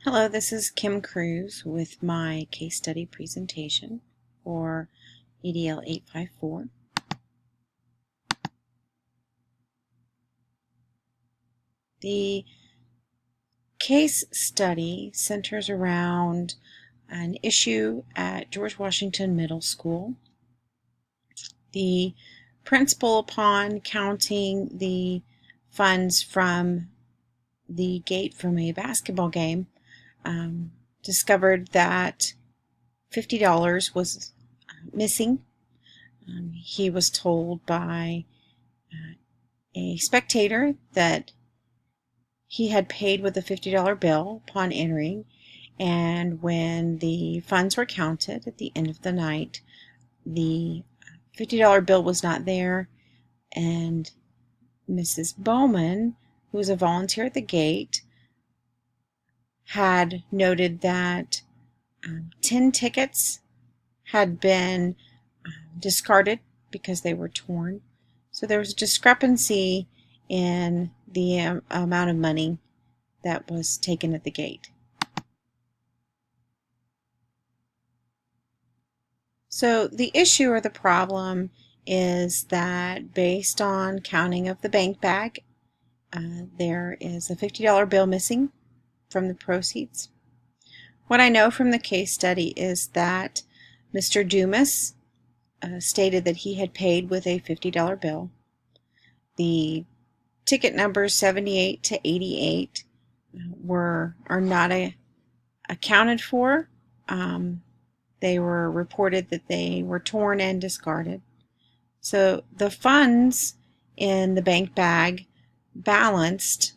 Hello, this is Kim Cruz with my case study presentation for EDL 854. The case study centers around an issue at George Washington Middle School. The principal, upon counting the funds from the gate from a basketball game, discovered that $50 was missing. He was told by a spectator that he had paid with a $50 bill upon entering, and when the funds were counted at the end of the night, the $50 bill was not there, and Mrs. Bowman, who was a volunteer at the gate, had noted that 10 tickets had been discarded because they were torn. So there was a discrepancy in the amount of money that was taken at the gate. So the issue or the problem is that based on counting of the bank bag, there is a $50 bill missing from the proceeds. What I know from the case study is that Mr. Dumas stated that he had paid with a $50 bill. The ticket numbers 78 to 88 are not accounted for. They were reported that they were torn and discarded. So the funds in the bank bag balanced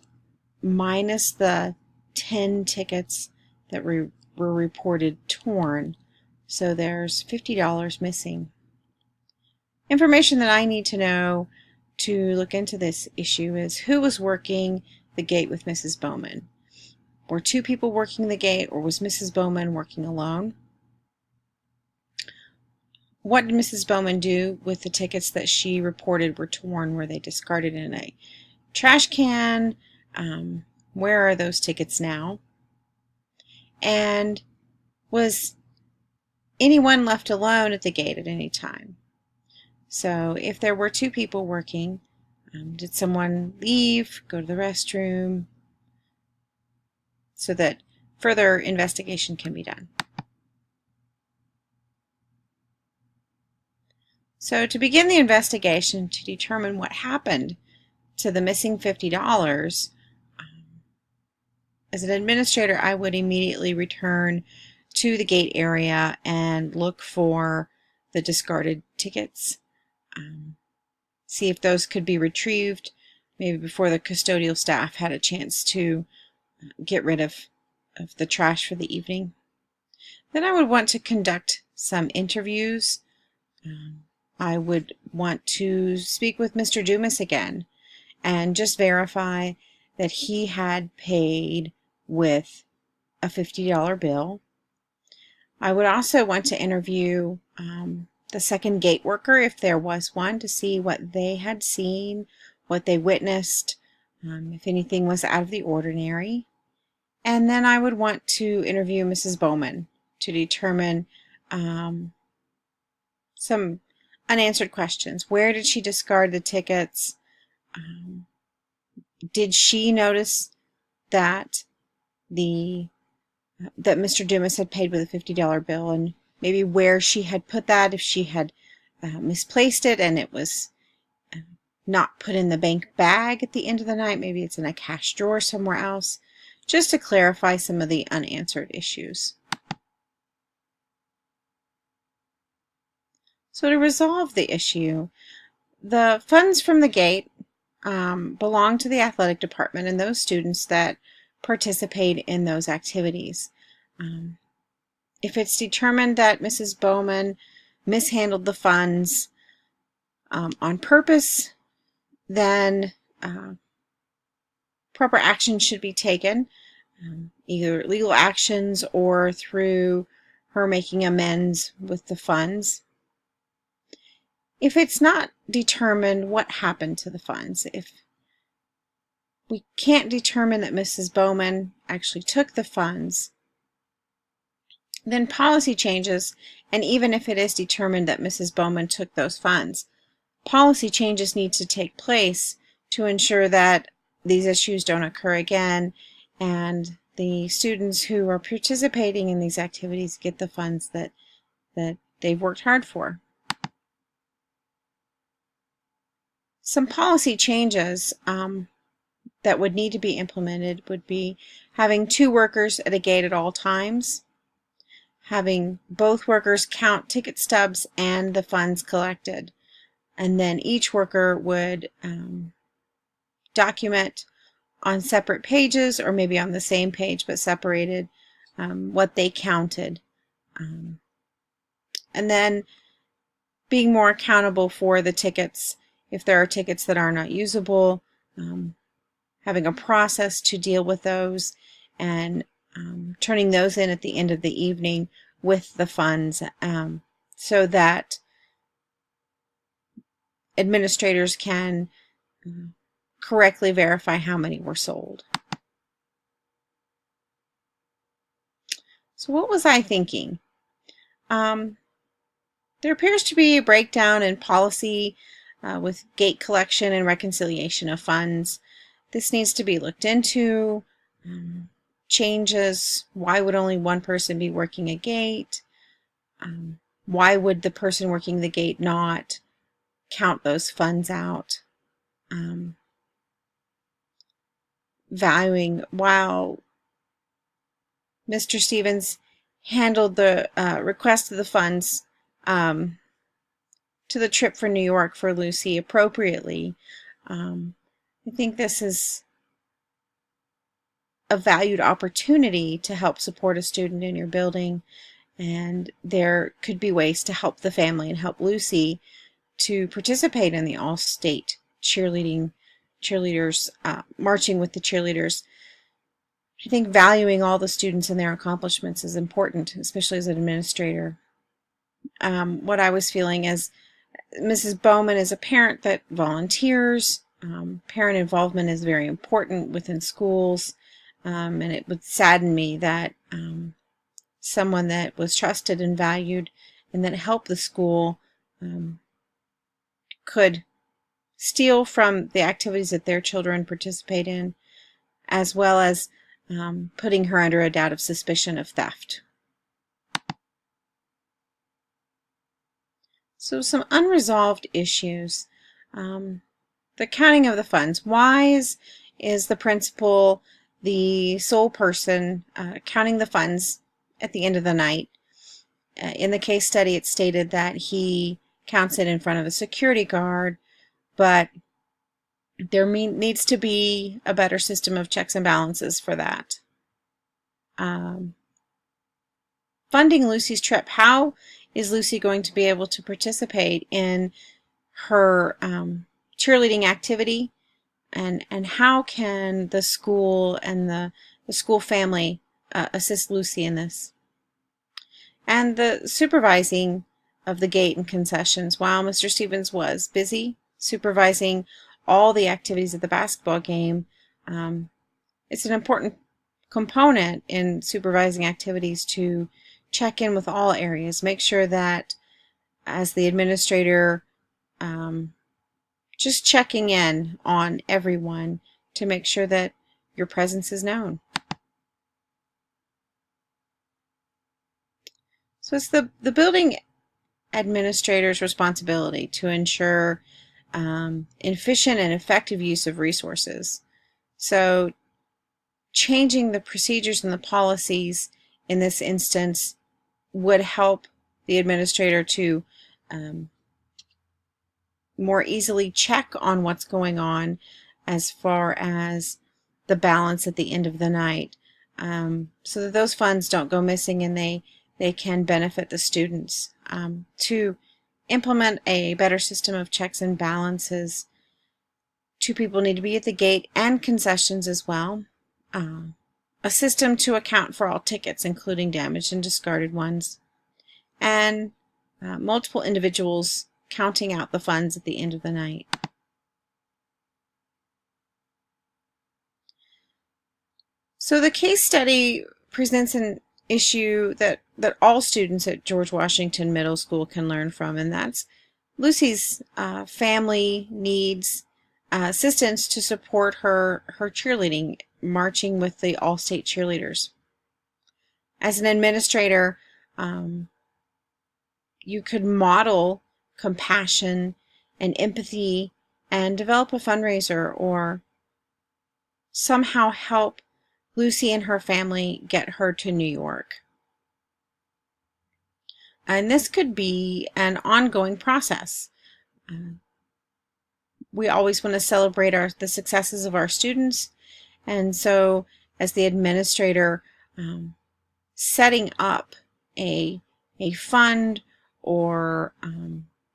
minus the 10 tickets that were reported torn. So there's $50 missing. Information that I need to know to look into this issue is who was working the gate with Mrs. Bowman. Were two people working the gate, or was Mrs. Bowman working alone? What did Mrs. Bowman do with the tickets that she reported were torn? Were they discarded in a trash can? Where are those tickets now? And was anyone left alone at the gate at any time? So if there were two people working, did someone leave, go to the restroom, so that further investigation can be done? So to begin the investigation to determine what happened to the missing $50, as an administrator, I would immediately return to the gate area and look for the discarded tickets. See if those could be retrieved, maybe before the custodial staff had a chance to get rid of the trash for the evening. Then I would want to conduct some interviews. I would want to speak with Mr. Dumas again and just verify that he had paid with a $50 bill. I would also want to interview the second gate worker, if there was one, to see what they had seen, what they witnessed, if anything was out of the ordinary. And then I would want to interview Mrs. Bowman to determine some unanswered questions. Where did she discard the tickets? Did she notice that that Mr. Dumas had paid with a $50 bill, and maybe where she had put that, if she had misplaced it and it was not put in the bank bag at the end of the night, maybe it's in a cash drawer somewhere else, just to clarify some of the unanswered issues. So to resolve the issue, the funds from the gate belong to the athletic department and those students that participate in those activities. If it's determined that Mrs. Bowman mishandled the funds on purpose, then proper action should be taken, either legal actions or through her making amends with the funds. If it's not determined what happened to the funds, if we can't determine that Mrs. Bowman actually took the funds, then policy changes, and even if it is determined that Mrs. Bowman took those funds, policy changes need to take place to ensure that these issues don't occur again and the students who are participating in these activities get the funds that they've worked hard for. Some policy changes that would need to be implemented would be having 2 workers at a gate at all times, having both workers count ticket stubs and the funds collected, and then each worker would document on separate pages or maybe on the same page but separated what they counted. And then being more accountable for the tickets. If there are tickets that are not usable, having a process to deal with those and turning those in at the end of the evening with the funds so that administrators can correctly verify how many were sold. So what was I thinking? There appears to be a breakdown in policy with gate collection and reconciliation of funds. This needs to be looked into. Changes. Why would only one person be working a gate? Why would the person working the gate not count those funds out? Valuing, while Mr. Stevens handled the request of the funds to the trip for New York for Lucy appropriately, I think this is a valued opportunity to help support a student in your building, and there could be ways to help the family and help Lucy to participate in the all-state cheerleaders, marching with the cheerleaders. I think valuing all the students and their accomplishments is important, especially as an administrator. What I was feeling is Mrs. Bowman is a parent that volunteers. Parent involvement is very important within schools, and it would sadden me that someone that was trusted and valued and that helped the school could steal from the activities that their children participate in, as well as putting her under a doubt of suspicion of theft. So some unresolved issues. The counting of the funds. Why is the principal the sole person counting the funds at the end of the night? In the case study, it stated that he counts it in front of a security guard, but there needs to be a better system of checks and balances for that. Funding Lucy's trip. How is Lucy going to be able to participate in her cheerleading activity, and how can the school and the school family assist Lucy in this? And the supervising of the gate and concessions. While Mr. Stevens was busy supervising all the activities of the basketball game, it's an important component in supervising activities to check in with all areas. Make sure that as the administrator, just checking in on everyone to make sure that your presence is known. So it's the building administrator's responsibility to ensure efficient and effective use of resources. So changing the procedures and the policies in this instance would help the administrator to more easily check on what's going on as far as the balance at the end of the night, so that those funds don't go missing and they can benefit the students. To implement a better system of checks and balances, 2 people need to be at the gate and concessions as well. A system to account for all tickets, including damaged and discarded ones, and multiple individuals counting out the funds at the end of the night. So the case study presents an issue that all students at George Washington Middle School can learn from, and that's Lucy's family needs assistance to support her cheerleading, marching with the all-state cheerleaders. As an administrator, you could model compassion and empathy and develop a fundraiser, or somehow help Lucy and her family get her to New York. And this could be an ongoing process. We always want to celebrate the successes of our students, and so as the administrator, setting up a fund or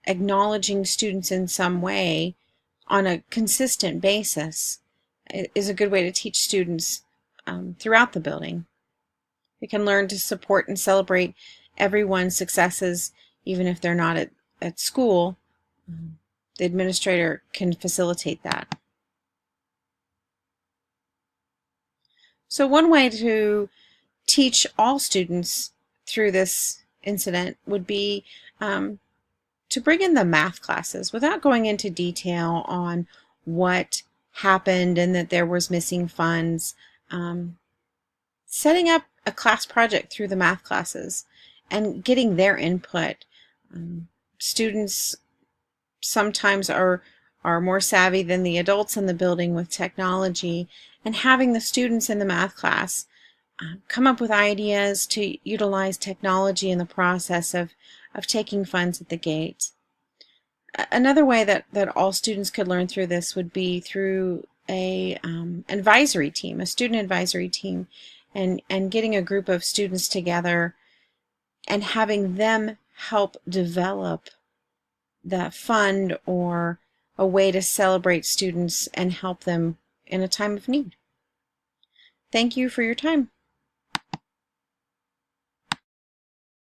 acknowledging students in some way on a consistent basis is a good way to teach students throughout the building. They can learn to support and celebrate everyone's successes, even if they're not at school. The administrator can facilitate that. So one way to teach all students through this incident would be to bring in the math classes without going into detail on what happened and that there was missing funds. Setting up a class project through the math classes and getting their input. Students sometimes are more savvy than the adults in the building with technology, and having the students in the math class come up with ideas to utilize technology in the process of taking funds at the gate. Another way that all students could learn through this would be through a advisory team, a student advisory team, and getting a group of students together and having them help develop the fund or a way to celebrate students and help them in a time of need. Thank you for your time.